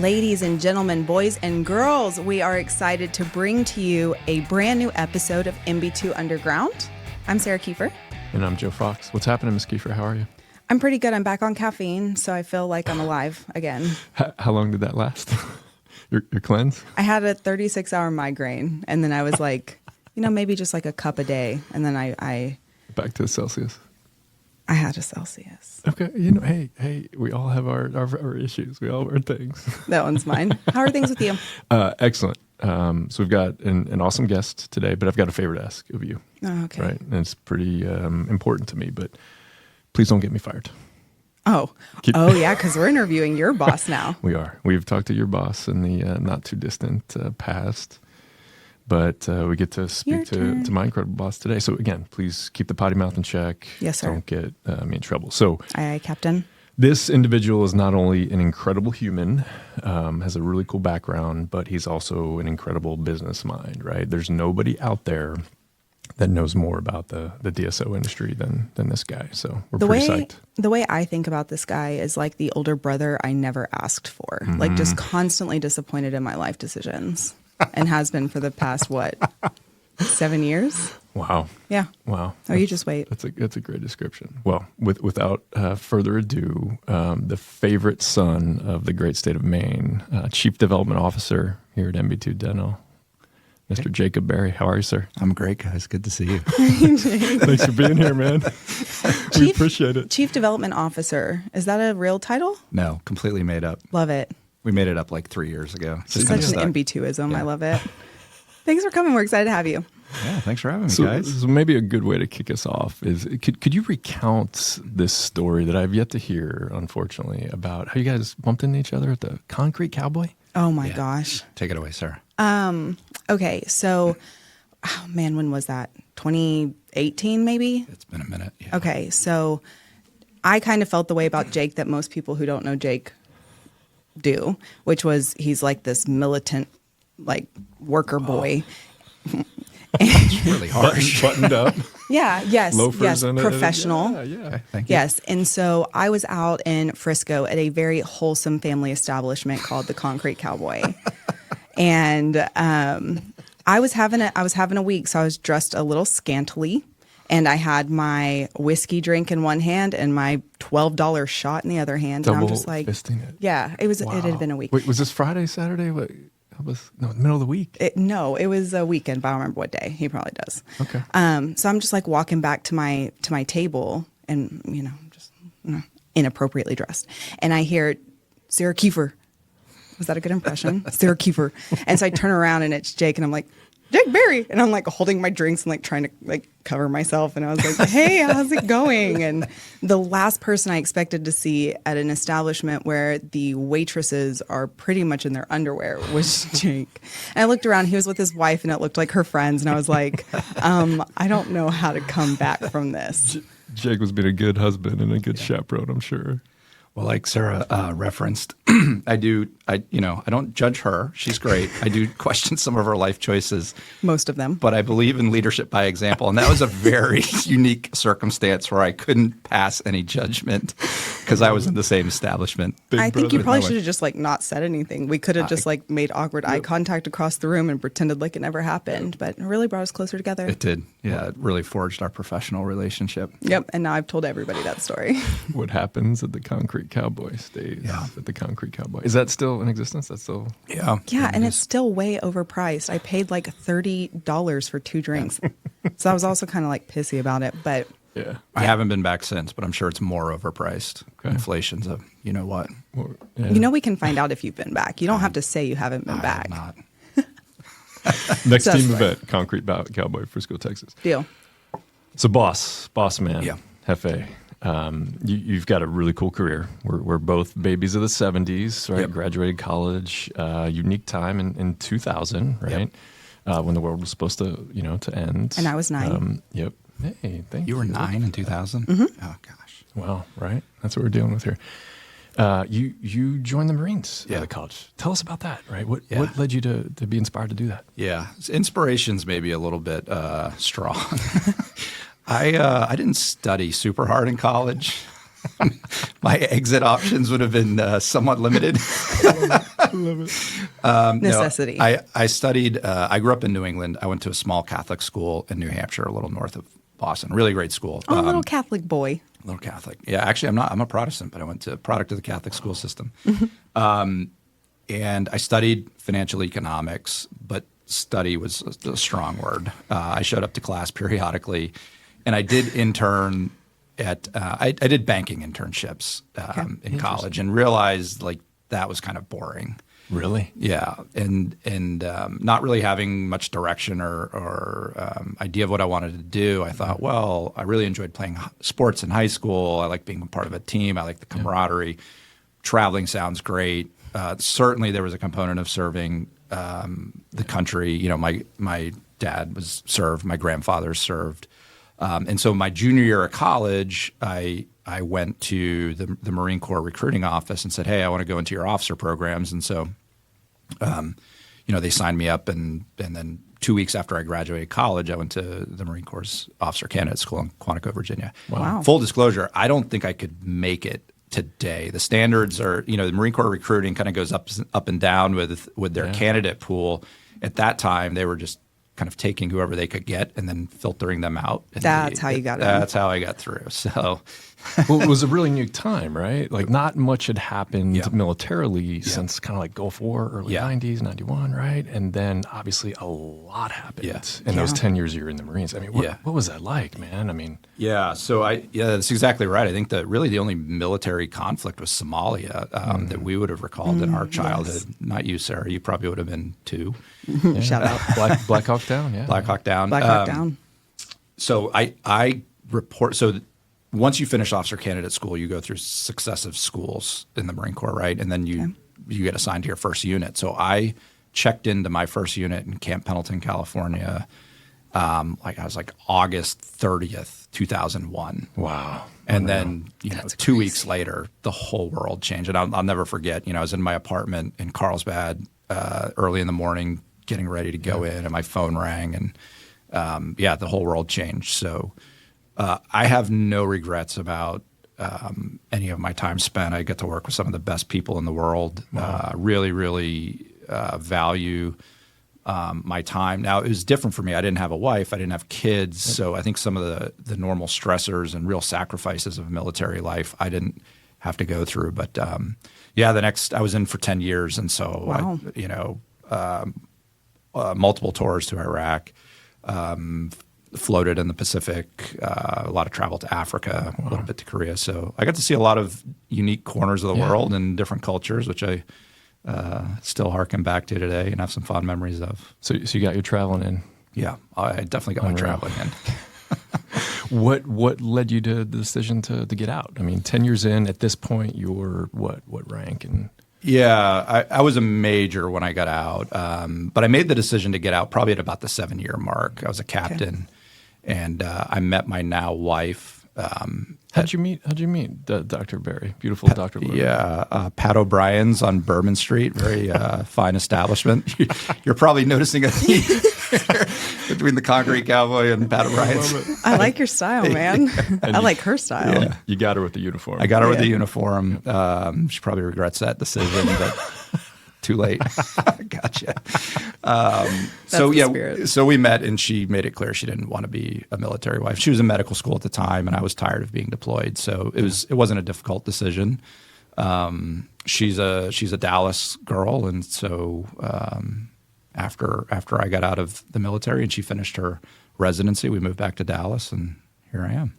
Ladies and gentlemen, boys and girls, we are excited to bring to you a brand new episode of MB2 Underground. I'm Sarah Kiefer. And I'm Joe Fox. What's happening, Ms. Kiefer? How are you? I'm pretty good. I'm back on caffeine, so I feel like I'm alive again. How long did that last? your cleanse? I had a 36-hour migraine, and then I was like, maybe just like a cup a day. And then I Back to Celsius. I had a Celsius. Okay. Hey, we all have our issues. We all have our things. That one's mine. How are things with you? Excellent. So we've got an awesome guest today, but I've got a favor to ask of you. Oh, okay. Right? And it's pretty important to me, but please don't get me fired. Oh, yeah, because we're interviewing your boss now. We are. We've talked to your boss in the not too distant past, but we get to speak to my incredible boss today. So again, please keep the potty mouth in check. Yes, sir. Don't get me in trouble. So, aye, Captain. This individual is not only an incredible human, has a really cool background, but he's also an incredible business mind, right? There's nobody out there that knows more about the DSO industry than this guy. So we're pretty psyched. The way I think about this guy is like the older brother I never asked for, like just constantly disappointed in my life decisions, and has been for the past, 7 years? Wow. Yeah. Wow. Oh, you just wait. That's a great description. Well, without further ado, the favorite son of the great state of Maine, Chief Development Officer here at MB2 Dental, Mr. Jacob Berry. How are you, sir? I'm great, guys. Good to see you. Thanks for being here, man. We appreciate it. Chief Development Officer. Is that a real title? No, completely made up. Love it. We made it up like 3 years ago. Such an MB2ism. Yeah. I love it. Thanks for coming. We're excited to have you. Yeah, thanks for having me, guys. So maybe a good way to kick us off is, could you recount this story that I've yet to hear, unfortunately, about how you guys bumped into each other at the Concrete Cowboy? Oh, my gosh. Take it away, Sarah. Okay, so, when was that? 2018, maybe? It's been a minute. Yeah. Okay, so I kind of felt the way about Jake that most people who don't know Jake do, which was he's like this militant, like worker boy. It's really harsh. Buttoned up. Yeah, yes, Loafers yes, professional. Yeah. Okay, thank you. Yes, and so I was out in Frisco at a very wholesome family establishment called the Concrete Cowboy. And I was having a week, so I was dressed a little scantily, and I had my whiskey drink in one hand and my $12 shot in the other hand. Double and I'm just like, fisting it. Yeah, it was. Wow. It had been a week. Wait, was this Friday, Saturday? What? Middle of the week. It was a weekend, but I don't remember what day. He probably does. Okay. So I'm just like walking back to my table, and just inappropriately dressed, and I hear Sarah Kiefer. Was that a good impression? Sarah Kiefer. And so I turn around and it's Jake, and I'm like, Jake Berry. And I'm like holding my drinks and like trying to like cover myself. And I was like, hey, how's it going? And the last person I expected to see at an establishment where the waitresses are pretty much in their underwear was Jake. And I looked around, he was with his wife, and it looked like her friends. And I was like, I don't know how to come back from this. Jake was being a good husband and a good chaperone, I'm sure. Well, like Sarah referenced, I don't judge her. She's great. I do question some of her life choices. Most of them. But I believe in leadership by example. And that was a very unique circumstance where I couldn't pass any judgment because I was in the same establishment. I think you probably should have just like not said anything. We could have just like made awkward eye contact across the room and pretended like it never happened. But it really brought us closer together. It did. Yeah, it really forged our professional relationship. Yep. And now I've told everybody that story. What happens at the Concrete Cowboy stays at the Concrete Cowboy. Is that still in existence? That's still... Yeah. Yeah, and it's still way overpriced. I paid like $30 for 2 drinks. So I was also kind of like pissy about it, but... Yeah. I haven't been back since, but I'm sure it's more overpriced. Okay. Inflation's a what. Well, we can find out if you've been back. You don't have to say you haven't been back. I have not. Next team event, Concrete Cowboy, Frisco, Texas. Deal. So boss man, yeah. Hefe, you've got a really cool career. We're both babies of the 70s, right? Yep. Graduated college, unique time in 2000, right? Yep. When the world was supposed to, to end. And I was 9. Yep. Hey, thank you. You were 9 in 2000? Mm-hmm. Oh, gosh. Wow, right? That's what we're dealing with here. You joined the Marines at the college. Tell us about that, right? What led you to be inspired to do that? Yeah, inspiration's maybe a little bit strong. I didn't study super hard in college. My exit options would have been somewhat limited. Necessity. No, I studied, I grew up in New England. I went to a small Catholic school in New Hampshire, a little north of Boston. Really great school. Oh, little Catholic boy. Little Catholic. Yeah, actually, I'm a Protestant, but I went to product of the Catholic school system. And I studied financial economics, but study was a strong word. I showed up to class periodically, and I did intern at I did banking internships in college, and realized like that was kind of boring. Really? Yeah, and not really having much direction or idea of what I wanted to do. I thought, well, I really enjoyed playing sports in high school. I like being a part of a team. I like the camaraderie. Traveling sounds great. Certainly, there was a component of serving the country. You know, my dad was served. My grandfather served. And so my junior year of college, I went to the Marine Corps recruiting office and said, hey, I want to go into your officer programs. And so, they signed me up. And then 2 weeks after I graduated college, I went to the Marine Corps Officer Candidate School in Quantico, Virginia. Wow. Full disclosure, I don't think I could make it today. The standards are, the Marine Corps recruiting kind of goes up and down with their candidate pool. At that time, they were just kind of taking whoever they could get and then filtering them out. That's how you got in. That's how I got through. So, Well, it was a really new time, right? Like not much had happened militarily since kind of like Gulf War, early 90s, 91, right? And then obviously a lot happened in those 10 years you were in the Marines. I mean, what was that like, man? I mean, so that's exactly right. I think that really the only military conflict was Somalia that we would have recalled in our childhood. Not you, Sarah. You probably would have been too. Shout out. Black Hawk Down, Black Hawk Down. Black Hawk Down. So I report. So once you finish officer candidate school, you go through successive schools in the Marine Corps, right? And then you get assigned to your first unit. So I checked into my first unit in Camp Pendleton, California. I was like August 30th, 2001. Wow. And then 2 weeks later, the whole world changed. And I'll never forget. I was in my apartment in Carlsbad early in the morning, getting ready to go in, and my phone rang, and the whole world changed. So I have no regrets about any of my time spent. I get to work with some of the best people in the world. Really, really value my time. Now, it was different for me. I didn't have a wife. I didn't have kids. So I think some of the normal stressors and real sacrifices of military life I didn't have to go through. But I was in for 10 years. And so, multiple tours to Iraq, floated in the Pacific, a lot of travel to Africa, a little bit to Korea. So I got to see a lot of unique corners of the world and different cultures, which I still harken back to today and have some fond memories of. So you got your traveling in? Yeah, I definitely got my traveling in. What led you to the decision to get out? I mean, 10 years in, at this point, you're what rank? And Yeah, I was a major when I got out, but I made the decision to get out probably at about the 7-year mark. I was a captain, and I met my now wife. How'd you meet Dr. Barry? Beautiful Dr. Barry. Yeah, Pat O'Brien's on Bourbon Street, very fine establishment. You're probably noticing a theme between the Concrete Cowboy and Pat O'Brien's. I like your style, man. I like her style. Yeah. You got her with the uniform. I got her with the uniform. She probably regrets that decision, but too late. Gotcha. So we met, and she made it clear she didn't want to be a military wife. She was in medical school at the time, and I was tired of being deployed. So it wasn't a difficult decision. She's a Dallas girl, and so after I got out of the military and she finished her residency, we moved back to Dallas, and here I am.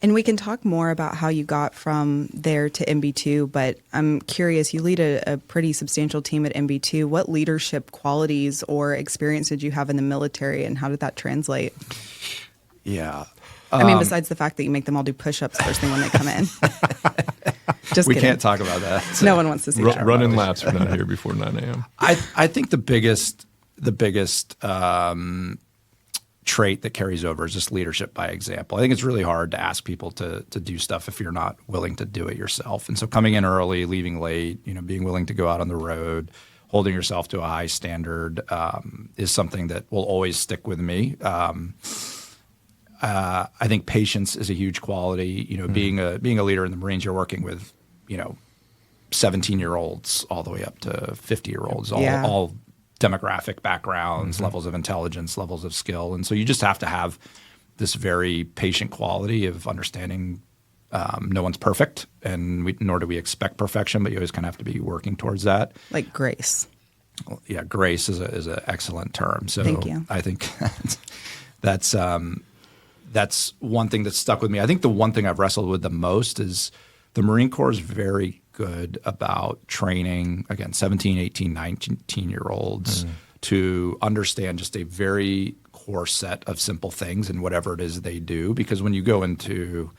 And we can talk more about how you got from there to MB2, but I'm curious, you lead a pretty substantial team at MB2. What leadership qualities or experience did you have in the military, and how did that translate? Yeah. I mean, besides the fact that you make them all do push-ups first thing when they come in. Just we kidding. Can't talk about that. No one wants to see that. Running laps are not here before 9 a.m. I think the biggest trait that carries over is just leadership by example. I think it's really hard to ask people to do stuff if you're not willing to do it yourself. And so coming in early, leaving late, being willing to go out on the road, holding yourself to a high standard is something that will always stick with me. I think patience is a huge quality. Being a leader in the Marines, you're working with, 17-year-olds all the way up to 50-year-olds, Yeah. all demographic backgrounds, levels of intelligence, levels of skill. And so you just have to have this very patient quality of understanding no one's perfect, and nor do we expect perfection, but you always kind of have to be working towards that. Like grace. Yeah, grace is an excellent term. So Thank you. I think that's one thing that's stuck with me. I think the one thing I've wrestled with the most is the Marine Corps is very good about training, again, 17, 18, 19-year-olds to understand just a very core set of simple things in whatever it is they do. Because when you go into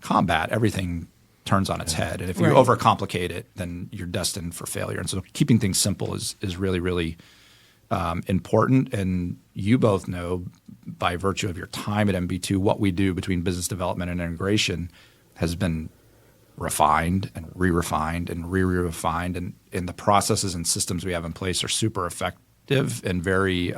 combat, everything turns on its head. And if you Right. overcomplicate it, then you're destined for failure. And so keeping things simple is really, really important. And you both know, by virtue of your time at MB2, what we do between business development and integration has been refined and re-refined and re-refined. And the processes and systems we have in place are super effective and very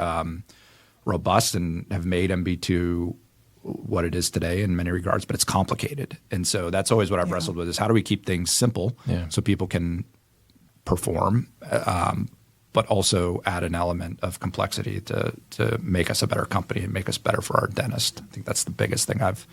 robust, and have made MB2 what it is today in many regards, but it's complicated. And so that's always what I've wrestled with, is how do we keep things simple so people can perform, but also add an element of complexity to make us a better company and make us better for our dentist. I think that's the biggest thing I've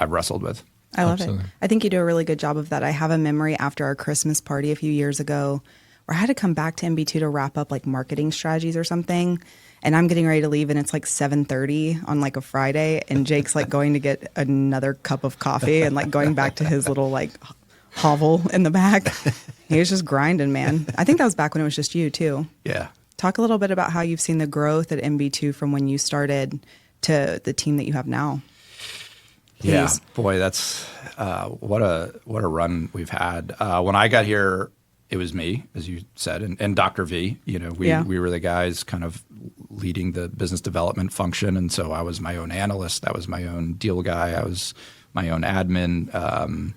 wrestled with. I love Absolutely. it. I think you do a really good job of that. I have a memory after our Christmas party a few years ago where I had to come back to MB2 to wrap up like marketing strategies or something. And I'm getting ready to leave, and it's like 7:30 on like a Friday, and Jake's like going to get another cup of coffee and like going back to his little like hovel in the back. He was just grinding, man. I think that was back when it was just you too. Yeah. Talk a little bit about how you've seen the growth at MB2 from when you started to the team that you have now. Yeah, Please. boy, that's what a run we've had. When I got here, it was me, as you said, and Dr. V. You know, we were the guys kind of leading the business development function, and so I was my own analyst, I was my own deal guy, I was my own admin.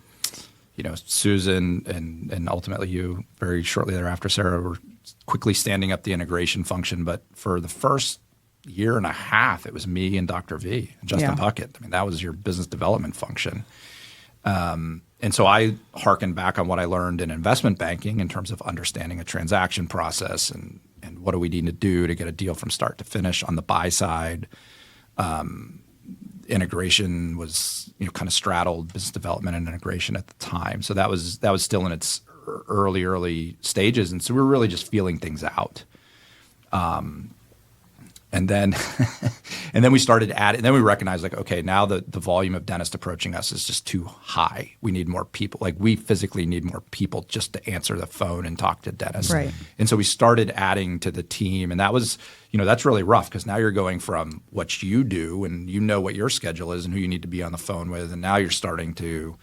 You know, Susan and ultimately you, very shortly thereafter, Sarah, were quickly standing up the integration function. But for the first year and a half, it was me and Dr. V and Justin Puckett. I mean, that was your business development function. And so I hearkened back on what I learned in investment banking in terms of understanding a transaction process and what do we need to do to get a deal from start to finish on the buy side. Integration was, you know, kind of straddled business development and integration at the time. So that was still in its early stages. And so we were really just feeling things out. And then we started adding, and then we recognized, like, okay, now the volume of dentists approaching us is just too high. We need more people. Like, we physically need more people just to answer the phone and talk to dentists. Right. And so we started adding to the team, and that was, you know, that's really rough, because now you're going from what you do and you know what your schedule is and who you need to be on the phone with, and now you're starting to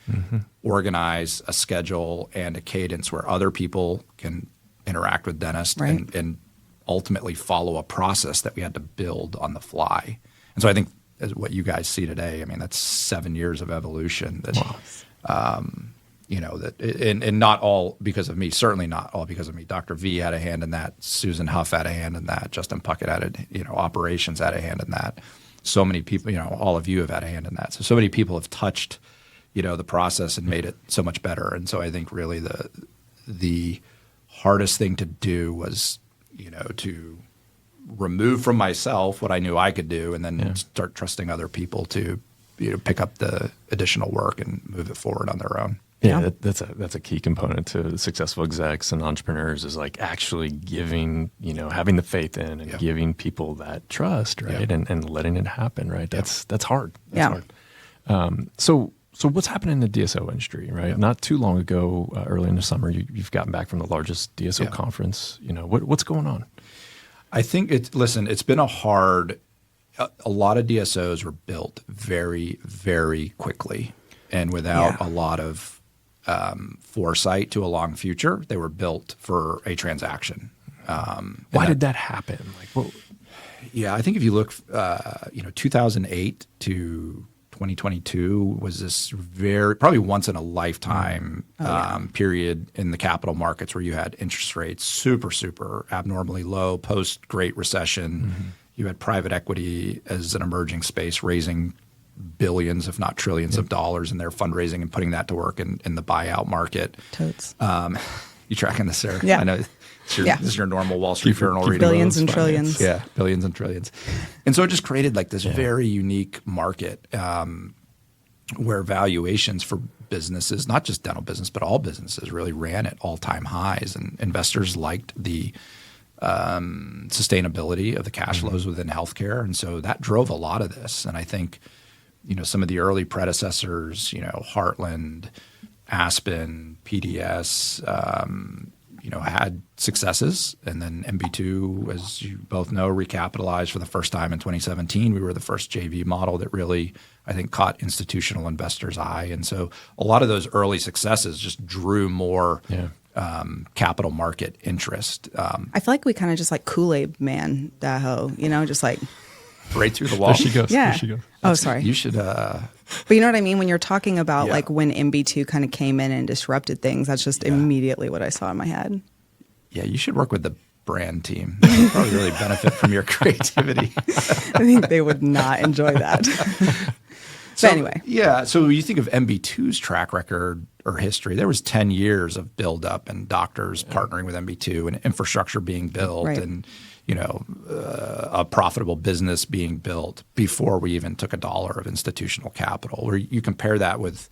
organize a schedule and a cadence where other people can interact with dentists and ultimately follow a process that we had to build on the fly. And so I think as what you guys see today, I mean, that's 7 years of evolution that, you know, that, and not all because of me, certainly not all because of me. Dr. V had a hand in that. Susan Huff had a hand in that. Justin Puckett had operations had a hand in that. So many people, you know, all of you have had a hand in that. So many people have touched, you know, the process and made it so much better. And so I think really the hardest thing to do was, you know, to remove from myself what I knew I could do, and then start trusting other people to, you know, pick up the additional work and move it forward on their own. Yeah, that's a key component to successful execs and entrepreneurs, is like actually giving, you know, having the faith in and giving people that trust, right, and letting it happen, right. That's hard. That's hard. So what's happening in the DSO industry, right? Not too long ago, early in the summer, you've gotten back from the largest DSO conference. You know, what's going on? I think it's been a lot of DSOs were built very, very quickly and without a lot of foresight to a long future. They were built for a transaction. Why did that happen? Like, what? Yeah, I think if you look, 2008 to 2022 was this probably once in a lifetime period in the capital markets where you had interest rates super, super abnormally low post Great Recession. You had private equity as an emerging space raising billions, if not trillions of dollars in their fundraising and putting that to work in the buyout market. Totes. You tracking this, Sarah? Yeah. I know this is your normal Wall Street Journal reading. Billions and trillions. Yeah, billions and trillions. And so it just created like this very unique market where valuations for businesses, not just dental business, but all businesses really ran at all-time highs. And investors liked the sustainability of the cash flows within healthcare. And so that drove a lot of this. And I think, some of the early predecessors, Heartland, Aspen, PDS, had successes. And then MB2, as you both know, recapitalized for the first time in 2017. We were the first JV model that really, I think, caught institutional investors' eye. And so a lot of those early successes just drew more capital market interest. I feel like we kind of just like Kool-Aid man that hoe, just like right through the wall. There she goes. Yeah. There she goes. Oh, sorry. You should. But you know what I mean? When you're talking about like when MB2 kind of came in and disrupted things, that's just immediately what I saw in my head. Yeah, you should work with the brand team. They would probably really benefit from your creativity. I think they would not enjoy that. So anyway. Yeah. So you think of MB2's track record or history, there was 10 years of buildup and doctors partnering with MB2 and infrastructure being built and, a profitable business being built before we even took $1 of institutional capital. Where you compare that with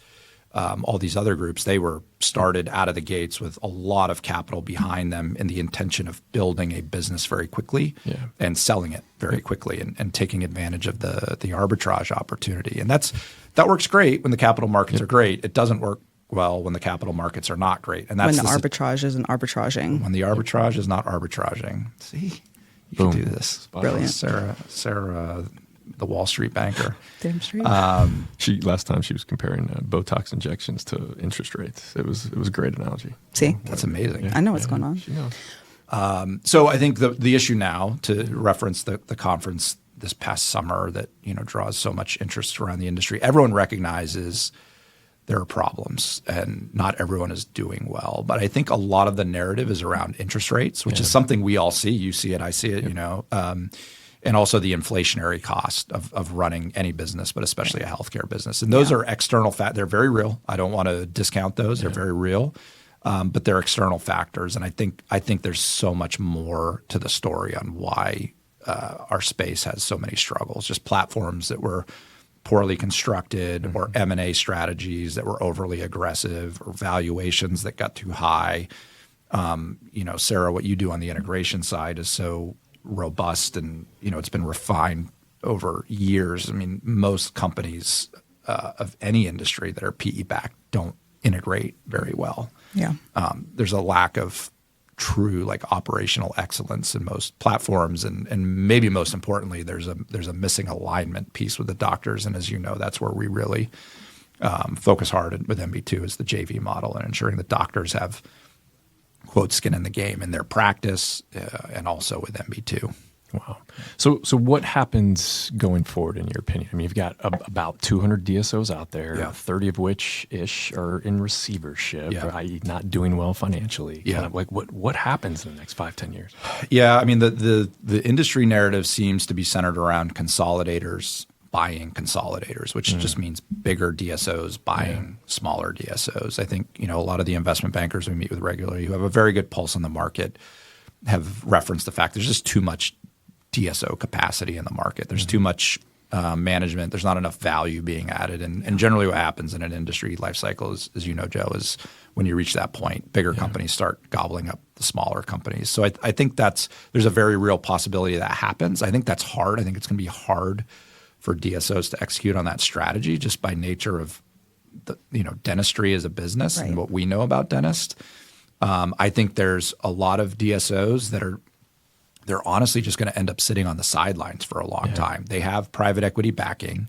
all these other groups, they were started out of the gates with a lot of capital behind them in the intention of building a business very quickly and selling it very quickly and taking advantage of the arbitrage opportunity. And that works great when the capital markets are great. It doesn't work well when the capital markets are not great. And that's when the arbitrage isn't arbitraging. When the arbitrage is not arbitraging. See, you can do this. Brilliant. Sarah, the Wall Street banker. Damn straight. Last time she was comparing Botox injections to interest rates. It was a great analogy. See, that's amazing. I know what's going on. She knows. So I think the issue now, to reference the conference this past summer that draws so much interest around the industry, everyone recognizes there are problems and not everyone is doing well. But I think a lot of the narrative is around interest rates, which is something we all see. You see it, I see it, and also the inflationary cost of running any business, but especially a healthcare business. And those are external they're very real. I don't want to discount those. They're very real. But they're external factors. And I think there's so much more to the story on why our space has so many struggles. Just platforms that were poorly constructed or M&A strategies that were overly aggressive or valuations that got too high. Sarah, what you do on the integration side is so robust and, it's been refined over years. I mean, most companies of any industry that are PE-backed don't integrate very well. Yeah. There's a lack of true operational excellence in most platforms, and maybe most importantly, there's a missing alignment piece with the doctors. And as you know, that's where we really focus hard with MB2 is the JV model and ensuring that doctors have quote skin in the game in their practice and also with MB2. Wow. So what happens going forward in your opinion? I mean, you've got about 200 DSOs out there, 30 of which are in receivership, i.e. not doing well financially. Yeah. Kind of what happens in the next 5-10 years? Yeah. I mean, the industry narrative seems to be centered around consolidators buying consolidators, which just means bigger DSOs buying smaller DSOs. I think, a lot of the investment bankers we meet with regularly who have a very good pulse on the market have referenced the fact there's just too much DSO capacity in the market. There's too much management. There's not enough value being added. And generally what happens in an industry life cycle is, as you know, Joe, is when you reach that point, bigger companies start gobbling up the smaller companies. So I think there's a very real possibility that happens. I think that's hard. I think it's going to be hard for DSOs to execute on that strategy just by nature of dentistry as a business and what we know about dentists. I think there's a lot of DSOs that they're honestly just going to end up sitting on the sidelines for a long time. They have private equity backing.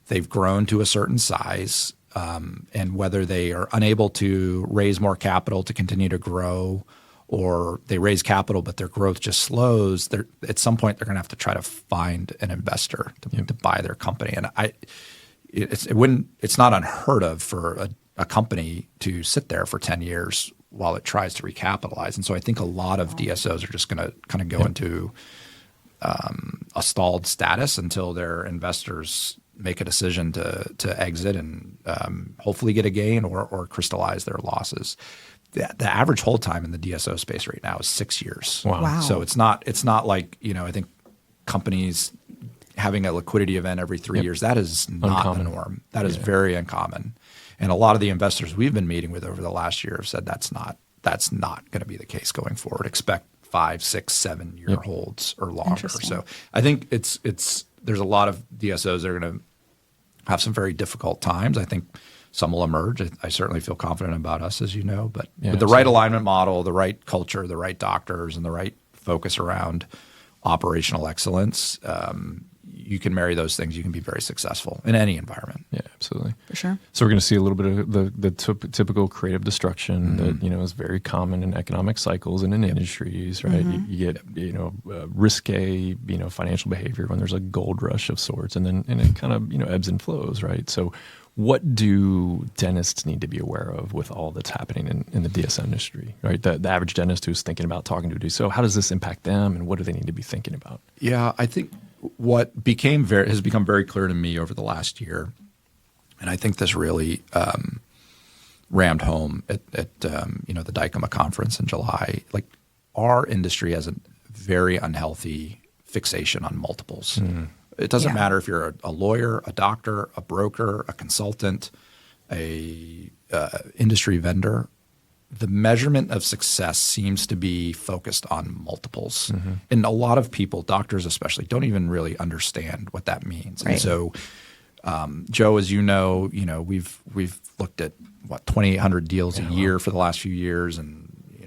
They've grown to a certain size. And whether they are unable to raise more capital to continue to grow or they raise capital but their growth just slows, at some point they're going to have to try to find an investor to buy their company. And it's not unheard of for a company to sit there for 10 years while it tries to recapitalize. And so I think a lot of DSOs are just going to kind of go into a stalled status until their investors make a decision to exit and hopefully get a gain or crystallize their losses. the average hold time in the DSO space right now is 6 years. Wow. So it's not like, I think companies having a liquidity event every 3 years, that is not Uncommon. the norm. That is very uncommon. And a lot of the investors we've been meeting with over the last year have said that's not going to be the case going forward. Expect 5, 6, 7 year holds or longer. Interesting. So I think there's a lot of DSOs that are going to have some very difficult times. I think some will emerge. I certainly feel confident about us, as you know, but with the right alignment model, the right culture, the right doctors, and the right focus around operational excellence, you can marry those things. You can be very successful in any environment. Yeah, absolutely. For sure. So we're going to see a little bit of the typical creative destruction that is very common in economic cycles and in industries, right? You get risque financial behavior when there's a gold rush of sorts, and it kind of ebbs and flows, right? So what do dentists need to be aware of with all that's happening in the DSO industry, right? The average dentist who's thinking about talking to a DSO, how does this impact them, and what do they need to be thinking about? Yeah, I think what has become very clear to me over the last year, and I think this really rammed home at the Dykema conference in July. Like, our industry has a very unhealthy fixation on multiples. It doesn't matter if you're a lawyer, a doctor, a broker, a consultant, a industry vendor. The measurement of success seems to be focused on multiples. And a lot of people, doctors especially, don't even really understand what that means. Right. And so, Joe, as you know, we've looked at 2,800 deals a year for the last few years, and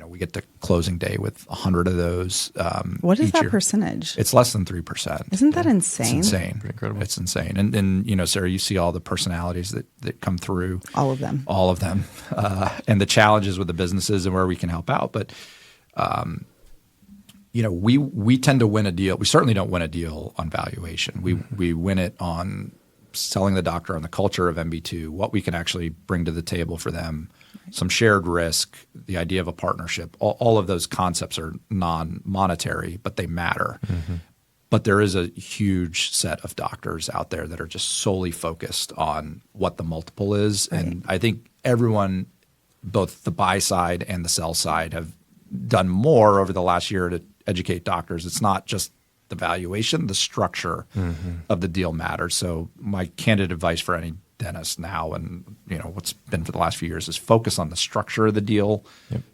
we get to closing day with 100 of those. What is each that year. percentage? It's less than 3%. Isn't that insane? It's insane. Pretty incredible. It's insane. And Sarah, you see all the personalities that come through. All of them. All of them. And the challenges with the businesses and where we can help out. But, we tend to win a deal. We certainly don't win a deal on valuation. We win it on selling the doctor on the culture of MB2, what we can actually bring to the table for them, some shared risk, the idea of a partnership. All of those concepts are non-monetary, but they matter. But there is a huge set of doctors out there that are just solely focused on what the multiple is. Right. And I think everyone, both the buy side and the sell side, have done more over the last year to educate doctors. It's not just the valuation, the structure of the deal matters. So my candid advice for any dentist now, and what's been for the last few years, is focus on the structure of the deal,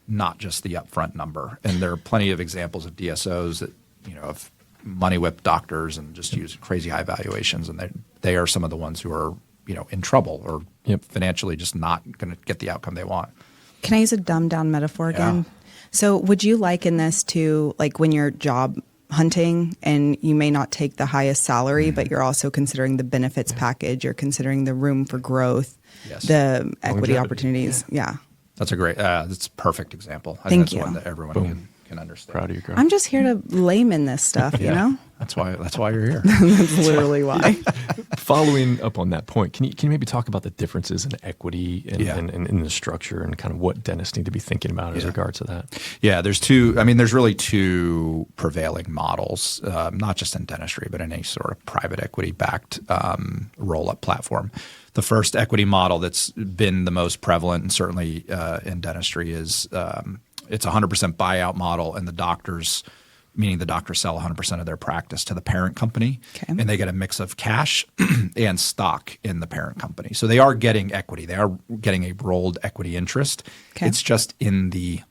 not just the upfront number. And there are plenty of examples of DSOs that have money whip doctors and just use crazy high valuations, and they are some of the ones who are in trouble or financially just not going to get the outcome they want. Can I use a dumbed down metaphor again? Yeah. So would you liken this to like when you're job hunting and you may not take the highest salary, but you're also considering the benefits package, you're considering the room for growth, the equity opportunities. Yeah. That's a great, that's a perfect example. I Thank think that's you. one that everyone can understand. Proud of you, girl. I'm just here to layman this stuff, you know? That's why you're here. That's literally why. Following up on that point, can you maybe talk about the differences in equity and in the structure and kind of what dentists need to be thinking about as regards to that? Yeah, there's really two prevailing models, not just in dentistry, but in any sort of private equity backed roll-up platform. The first equity model that's been the most prevalent, and certainly in dentistry, is it's a 100% buyout model, and the doctors sell 100% of their practice to the parent company, and they get a mix of cash and stock in the parent company. So they are getting equity. They are getting a rolled equity interest. Okay. It's just in the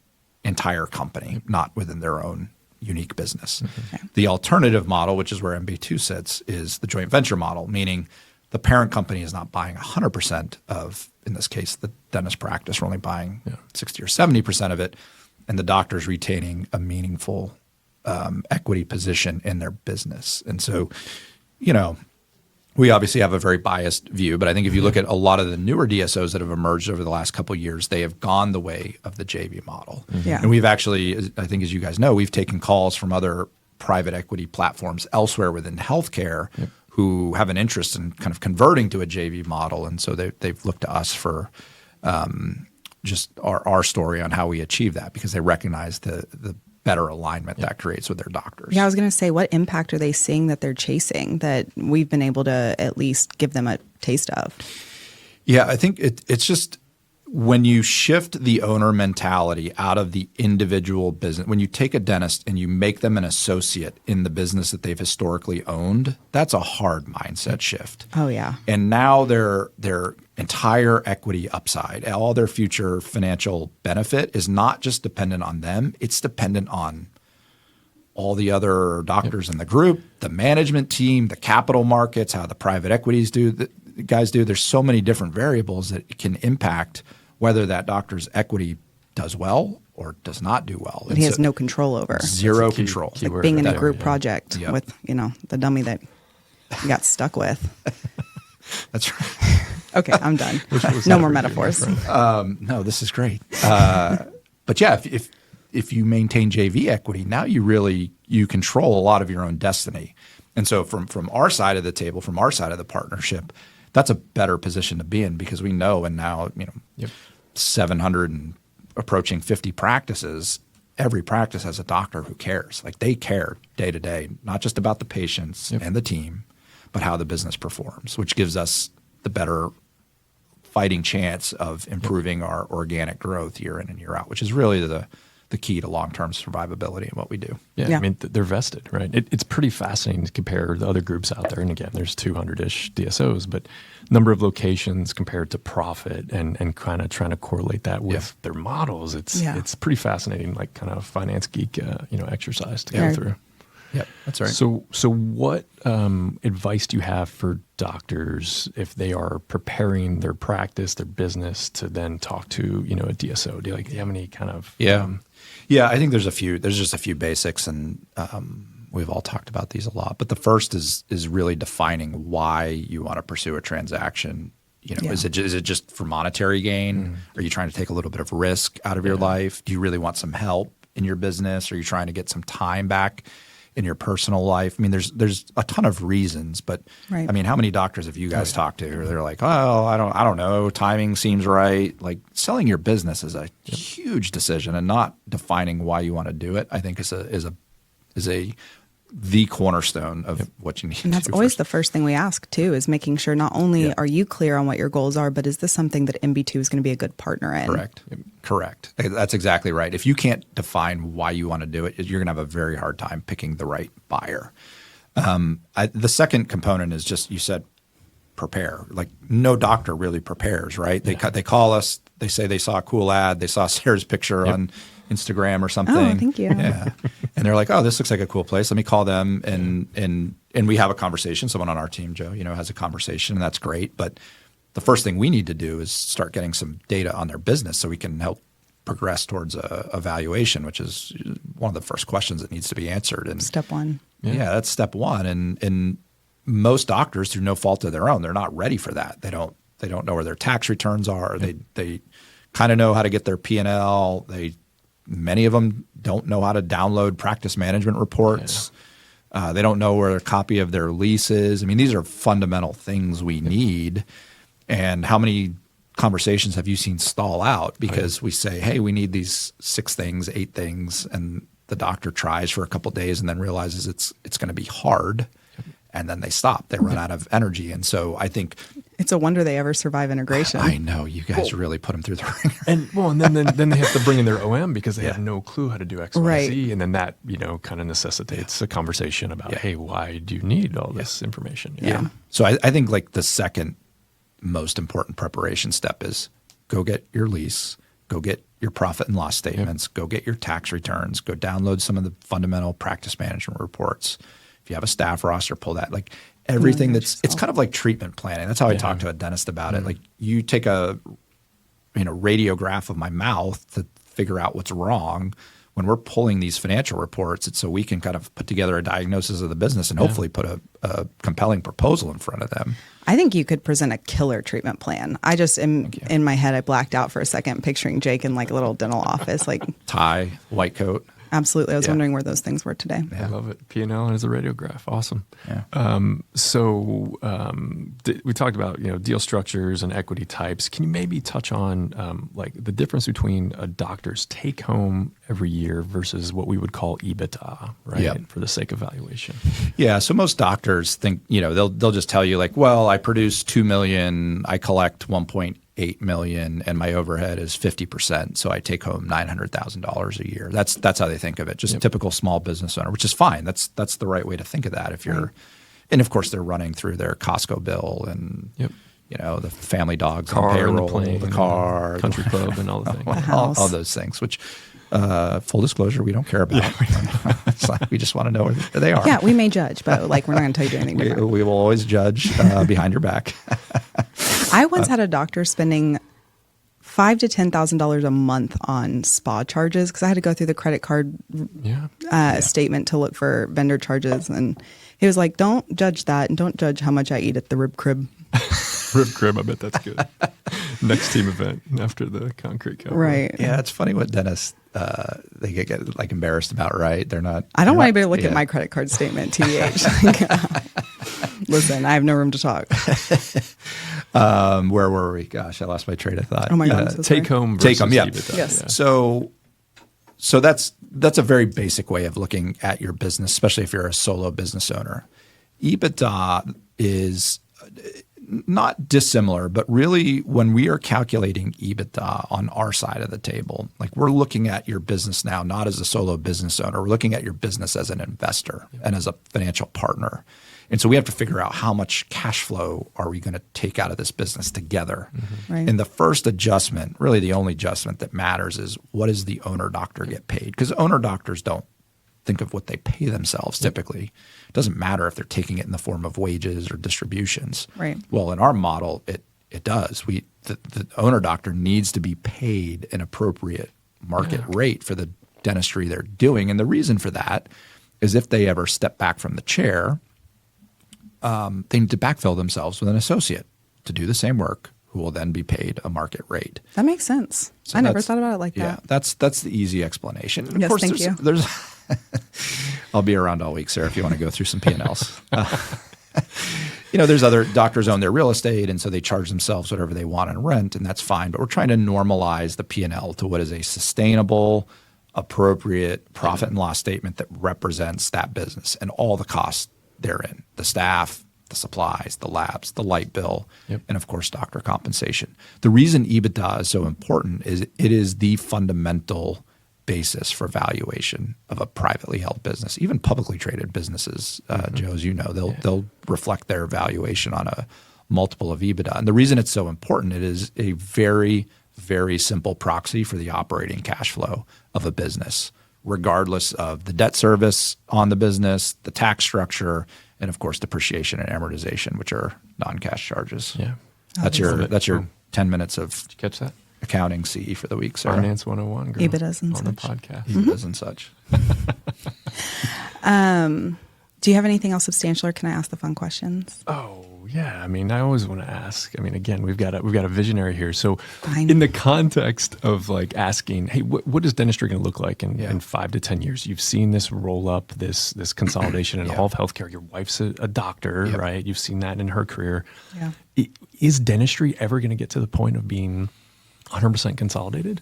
entire company, not within their own unique business. Okay. The alternative model, which is where MB2 sits, is the joint venture model, meaning the parent company is not buying 100% of, in this case, the dentist practice. We're only buying 60 or 70% of it, and the doctor's retaining a meaningful equity position in their business. And so, we obviously have a very biased view, but I think if you look at a lot of the newer DSOs that have emerged over the last couple of years, they have gone the way of the JV model. Yeah. And we've actually, I think as you guys know, we've taken calls from other private equity platforms elsewhere within healthcare who have an interest in kind of converting to a JV model. And so they've looked to us for just our story on how we achieve that, because they recognize the better alignment that creates with their doctors. Yeah, I was going to say, what impact are they seeing that they're chasing that we've been able to at least give them a taste of? Yeah, I think it's just when you shift the owner mentality out of the individual business, when you take a dentist and you make them an associate in the business that they've historically owned, that's a hard mindset shift. Oh, yeah. And now their entire equity upside, all their future financial benefit is not just dependent on them, it's dependent on all the other doctors in the group, the management team, the capital markets, how the private equities guys do. There's so many different variables that can impact whether that doctor's equity does well or does not do well. That he has no control over. Zero control. It's like being in a group project with, the dummy that you got stuck with. That's right. Okay, I'm done. No more metaphors. No, this is great. But yeah, if you maintain JV equity, now you control a lot of your own destiny. And so from our side of the table, from our side of the partnership, that's a better position to be in because we know, and now 700 and approaching 50 practices, every practice has a doctor who cares. Like they care day to day, not just about the patients and the team, but how the business performs, which gives us the better fighting chance of improving our organic growth year in and year out, which is really the key to long-term survivability in what we do. Yeah. I mean, they're vested, right? It's pretty fascinating to compare the other groups out there. And again, there's 200-ish DSOs, but number of locations compared to profit and kind of trying to correlate that with their models. It's pretty fascinating, like kind of finance geek, exercise to go through. Yeah, that's right. So what advice do you have for doctors if they are preparing their practice, their business to then talk to, a DSO? Do you have any kind of... Yeah, I think there's just a few basics, and we've all talked about these a lot. But the first is really defining why you want to pursue a transaction. Is it just for monetary gain? Are you trying to take a little bit of risk out of your life? Do you really want some help in your business? Are you trying to get some time back in your personal life? I mean, there's a ton of reasons, but I mean, how many doctors have you guys talked to? Or they're like, oh, I don't know, timing seems right. Like selling your business is a huge decision, and not defining why you want to do it, I think is the cornerstone of what you need. And that's always the first thing we ask too, is making sure not only are you clear on what your goals are, but is this something that MB2 is going to be a good partner in? Correct. That's exactly right. If you can't define why you want to do it, you're going to have a very hard time picking the right buyer. The second component is just, you said, prepare. Like no doctor really prepares, right? They call us, they say they saw a cool ad, they saw Sarah's picture on Instagram or something. Oh, thank you. Yeah. And they're like, oh, this looks like a cool place. Let me call them and we have a conversation. Someone on our team, Joe, has a conversation, and that's great. But the first thing we need to do is start getting some data on their business so we can help progress towards a valuation, which is one of the first questions that needs to be answered. And step one. Yeah, that's step one. And most doctors, through no fault of their own, they're not ready for that. They don't know where their tax returns are. They kind of know how to get their P&L. Many of them don't know how to download practice management reports. They don't know where a copy of their lease is. I mean, these are fundamental things we need. And how many conversations have you seen stall out because we say, hey, we need these 6 things, 8 things, and the doctor tries for a couple of days and then realizes it's going to be hard, and then they stop. They run out of energy. And so I think it's a wonder they ever survive integration. I know, you guys really put them through the ringer. And then they have to bring in their OM because they have no clue how to do X, Y, Z, and then that kind of necessitates a conversation about, hey, why do you need all this information? So I think like the second most important preparation step is go get your lease, go get your profit and loss statements, go get your tax returns, go download some of the fundamental practice management reports. If you have a staff roster, pull that. Like everything it's kind of like treatment planning. That's how I talk to a dentist about it. Like you take a radiograph of my mouth to figure out what's wrong. When we're pulling these financial reports, it's so we can kind of put together a diagnosis of the business and hopefully put a compelling proposal in front of them. I think you could present a killer treatment plan. I just in my head, I blacked out for a second, picturing Jake in like a little dental office, like tie, white coat. Absolutely. I was wondering where those things were today. I love it. P&L as a radiograph. Awesome. Yeah. We talked about, deal structures and equity types. Can you maybe touch on like the difference between a doctor's take home every year versus what we would call EBITDA, right? For the sake of valuation. Yeah. So most doctors think, they'll just tell you like, well, I produce 2 million, I collect 1.8 $8 million and my overhead is 50%. So I take home $900,000 a year. That's how they think of it. Just a typical small business owner, which is fine. That's the right way to think of that. If you're, and of course they're running through their Costco bill and the family dogs, car, on payroll, and the plane, the car, country club, and all the things. all those things, which full disclosure, we don't care about. It's like we just want to know where they are. Yeah, we may judge, but like we're not going to tell you to do anything different. We will always judge behind your back. I once had a doctor spending $5,000 to $10,000 a month on spa charges because I had to go through the credit card statement to look for vendor charges, and he was like, "Don't judge that, and don't judge how much I eat at the rib crib." Rib crib, I bet that's good. Next team event after the concrete cowboy. Right. Yeah, it's funny what dentists they get like embarrassed about, right? They're not. I don't want anybody to look at my credit card statement, TBH. Listen, I have no room to talk. Where were we? Gosh, I lost my train of thought. Oh my God. I'm so sorry. Take home versus EBITDA. Yes. Yeah. So that's a very basic way of looking at your business, especially if you're a solo business owner. EBITDA is not dissimilar, but really when we are calculating EBITDA on our side of the table, like we're looking at your business now, not as a solo business owner, we're looking at your business as an investor and as a financial partner. And so we have to figure out how much cash flow are we going to take out of this business together. Mm-hmm. Right. And the first adjustment, really the only adjustment that matters, is what does the owner doctor get paid? Because owner doctors don't think of what they pay themselves typically. It doesn't matter if they're taking it in the form of wages or distributions. Right. Well, in our model, it does. The owner doctor needs to be paid an appropriate market rate for the dentistry they're doing. And the reason for that is if they ever step back from the chair, they need to backfill themselves with an associate to do the same work who will then be paid a market rate. That makes sense. So I never thought about it like that. That's the easy explanation. And Yes, of course, thank you. There's I'll be around all week, Sarah, if you want to go through some P&Ls. There's other doctors own their real estate, and so they charge themselves whatever they want in rent, and that's fine. But we're trying to normalize the P&L to what is a sustainable, appropriate profit and loss statement that represents that business and all the costs therein: the staff, the supplies, the labs, the light bill, and of course, doctor compensation. The reason EBITDA is so important is it is the fundamental basis for valuation of a privately held business. Even publicly traded businesses, Joe, as you know, they'll reflect their valuation on a multiple of EBITDA. And the reason it's so important, it is a very, very simple proxy for the operating cash flow of a business, regardless of the debt service on the business, the tax structure, and of course depreciation and amortization, which are non-cash charges. Yeah. That's your 10 minutes of Did you catch that? accounting CE for the week, Sarah. Finance 101, girl. EBITDAs and on the such. podcast. EBITDAs and such. Do you have anything else substantial, or can I ask the fun questions? Oh yeah, I mean, I always want to ask. I mean, again, we've got a visionary here. So, Fine. in the context of like asking, hey, what is dentistry going to look like in 5 to 10 years? You've seen this roll up, this consolidation in all of healthcare. Your wife's a doctor, right? You've seen that in her career. Yeah. Is dentistry ever going to get to the point of being 100% consolidated?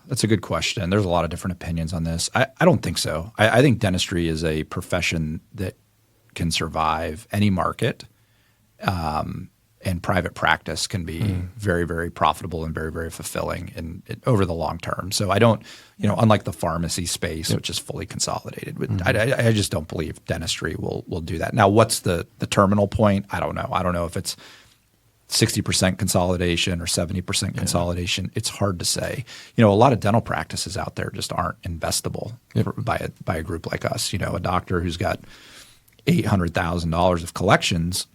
That's a good question. There's a lot of different opinions on this. I don't think so. I think dentistry is a profession that can survive any market, and private practice can be very, very profitable and very, very fulfilling over the long term. So I don't, unlike the pharmacy space, which is fully consolidated, I just don't believe dentistry will do that. Now, what's the terminal point? I don't know. I don't know if it's 60% consolidation or 70% consolidation. It's hard to say. A lot of dental practices out there just aren't investable by a group like us. A doctor who's got $800,000 of collections,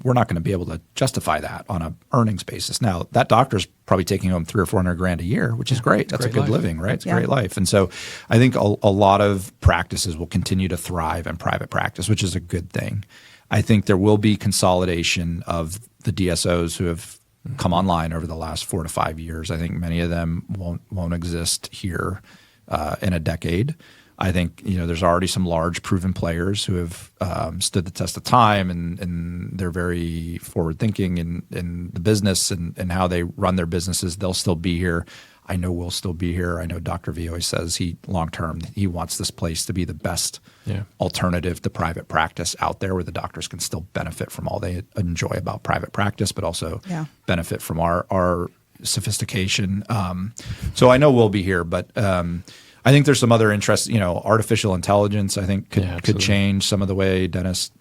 we're not going to be able to justify that on an earnings basis. Now, that doctor's probably taking home $300,000 or $400,000 a year, which is great. That's a good living, right? It's a great life. And so I think a lot of practices will continue to thrive in private practice, which is a good thing. I think there will be consolidation of the DSOs who have come online over the last 4 to 5 years. I think many of them won't exist here in a decade. I think, there's already some large proven players who have stood the test of time, and they're very forward thinking in the business and how they run their businesses. They'll still be here. I know we'll still be here. I know Dr. V always says long term, he wants this place to be the best alternative to private practice out there, where the doctors can still benefit from all they enjoy about private practice, but also benefit from our sophistication. So I know we'll be here, but I think there's some other interests. Artificial intelligence, I think could change some of the way dentists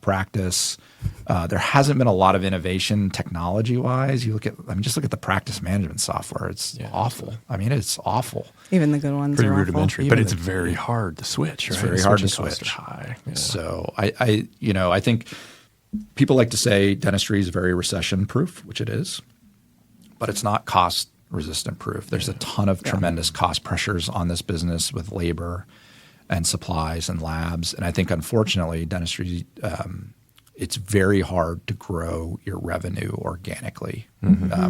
practice. There hasn't been a lot of innovation technology-wise. Just look at the practice management software. It's awful. Absolutely. It's awful. Even the good ones pretty are rudimentary, but it's very hard to switch. It's right? very hard to switch. High. Yeah. So I think people like to say dentistry is very recession-proof, which it is, but it's not cost-resistant proof. There's a ton of tremendous cost pressures on this business with labor and supplies and labs. And I think, unfortunately, dentistry, it's very hard to grow your revenue organically.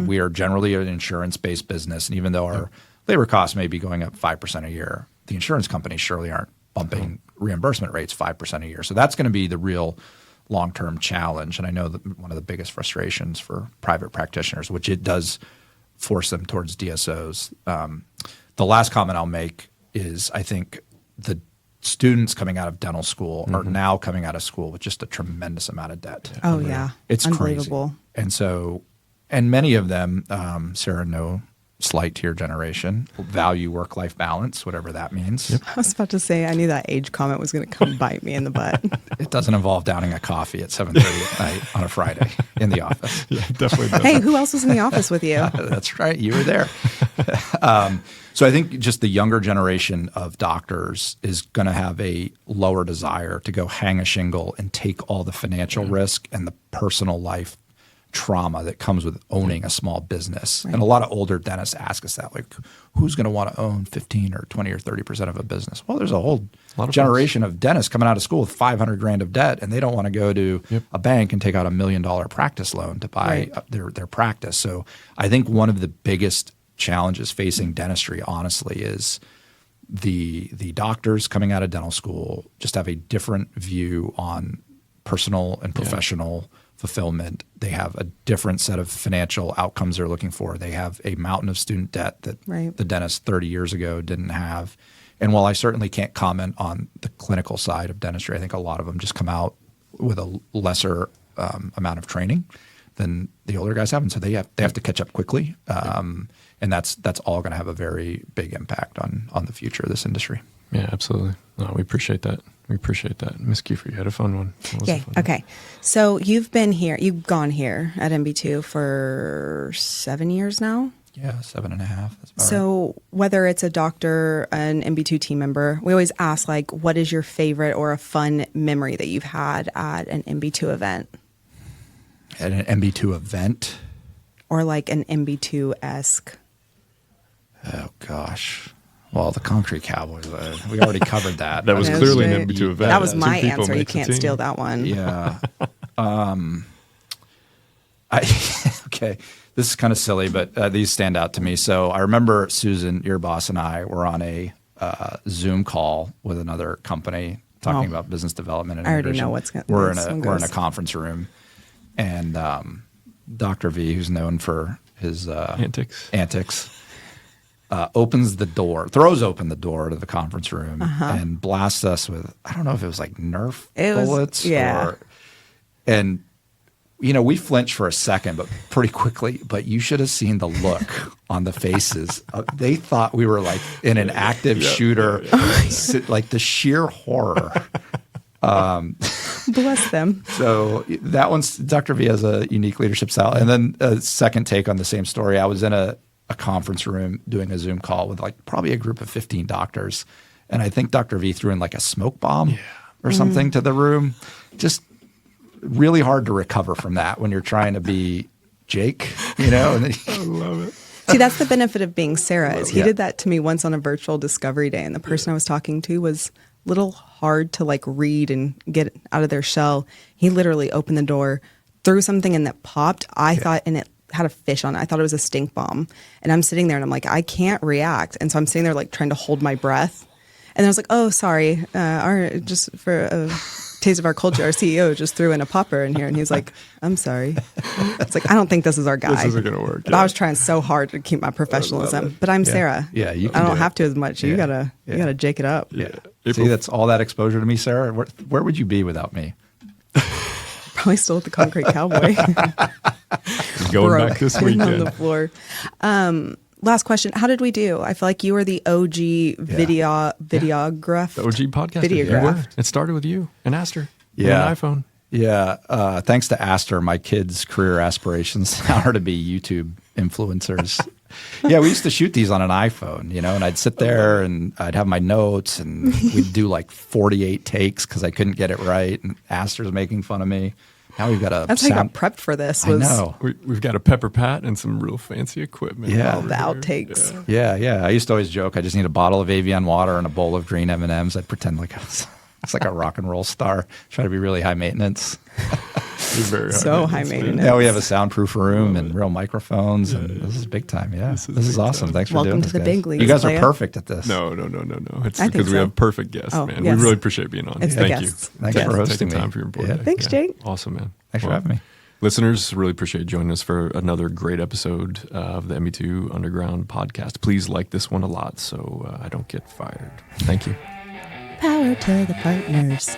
We are generally an insurance-based business, and even though our labor costs may be going up 5% a year, the insurance companies surely aren't bumping reimbursement rates 5% a year. So that's going to be the real long-term challenge. And I know that one of the biggest frustrations for private practitioners, which it does force them towards DSOs. The last comment I'll make is, I think the students coming out of dental school are now coming out of school with just a tremendous amount of debt. Oh, yeah. It's unbelievable. Crazy. And many of them, Sarah, no slight to your generation, value work-life balance, whatever that means. I was about to say, I knew that age comment was going to come bite me in the butt. It doesn't involve downing a coffee at 7:30 at night on a Friday in the office. Yeah, definitely does. Hey, who else was in the office with you? That's right. You were there. So I think just the younger generation of doctors is going to have a lower desire to go hang a shingle and take all the financial risk and the personal life trauma that comes with owning a small business. Right. And a lot of older dentists ask us that, like, who's going to want to own 15 or 20 or 30% of a business? Well, there's a whole generation of dentists coming out of school with $500,000 of debt, and they don't want to go to a bank and take out $1 million practice loan to buy their practice. So I think one of the biggest challenges facing dentistry, honestly, is the doctors coming out of dental school just have a different view on personal and professional fulfillment. They have a different set of financial outcomes they're looking for. They have a mountain of student debt that the dentist 30 years ago didn't have. And while I certainly can't comment on the clinical side of dentistry, I think a lot of them just come out with a lesser amount of training than the older guys have, and so they have to catch up quickly. And that's all going to have a very big impact on the future of this industry. Yeah, absolutely. No, we appreciate that. Miss Kiefer, you had a fun one. Yeah. Okay. So you've gone here at MB2 for 7 years now? Yeah, 7.5. That's about so right. Whether it's a doctor, an MB2 team member, we always ask, like, what is your favorite or a fun memory that you've had at an MB2 event? At an MB2 event? Or like an MB2-esque? Oh, gosh. Well, the Concrete Cowboys, we already covered that. That was clearly an MB2 event. That was my answer. You can't steal that one. Yeah. Okay. This is kind of silly, but these stand out to me. So I remember Susan, your boss, and I were on a Zoom call with another company talking about business development and integration. I already know We're in a conference room, and Dr. V, who's known for his antics, opens the door, throws open the door to the conference room, and blasts us with, I don't know if it was like Nerf bullets. And we flinched for a second, but pretty quickly. But you should have seen the look on the faces. They thought we were like in an active shooter, like the sheer horror. Bless them. So that one's, Dr. V has a unique leadership style. And then a second take on the same story. I was in a conference room doing a Zoom call with like probably a group of 15 doctors. And I think Dr. V threw in like a smoke bomb or something to the room. Just really hard to recover from that when you're trying to be Jake, And then I love it. See, that's the benefit of being Sarah. Is he did that to me once on a virtual discovery day, and the person I was talking to was a little hard to like read and get out of their shell. He literally opened the door, threw something, and that popped. I thought, and it had a fish on it. I thought it was a stink bomb. And I'm sitting there and I'm like, I can't react. And so I'm sitting there like trying to hold my breath. And I was like, oh, sorry. Just for a taste of our culture, our CEO just threw in a popper in here. And he's like, I'm sorry. It's like, I don't think this is our guy. This isn't going to work. But I was trying so hard to keep my professionalism. But I'm Sarah. Yeah, you can I don't do have it. to as much. You gotta jake it up. Yeah. April- See, that's all that exposure to me, Sarah. Where would you be without me? Probably still at the Concrete Cowboy. Going back this weekend. on the floor. Last question. How did we do? I feel like you were the OG videograph. The OG podcast. Videograph. It started with you and Aster. Yeah. And an iPhone. Yeah. Thanks to Aster, my kids' career aspirations now are to be YouTube influencers. Yeah, we used to shoot these on an iPhone, and I'd sit there and I'd have my notes and we'd do like 48 takes because I couldn't get it right. And Aster's making fun of me. Now we've got a That's how you got prepped for this. I know. We've got a pepper pat and some real fancy equipment. Yeah. over The here. outtakes. Yeah. I used to always joke I just need a bottle of Avion water and a bowl of green M&Ms. I'd pretend like it's like a rock and roll star. Try to be really high maintenance. You're very So high maintenance, dude. maintenance. Now we have a soundproof room and real microphones, and this is big time. Yeah, this is big awesome. time. Thanks for Welcome doing to this, the guys. big leagues, You guys Leia. are perfect at this. No. It's I think because we so. have perfect guests, Oh, man. yes. We really appreciate being on. It's the Thank guests. you. Thanks for hosting taking me. time for your important Yeah. day. Thanks, Jake. Awesome, man. Thanks for having me. Listeners, really appreciate joining us for another great episode of the MB2 Underground podcast. Please like this one a lot so I don't get fired. Thank you. Power to the partners.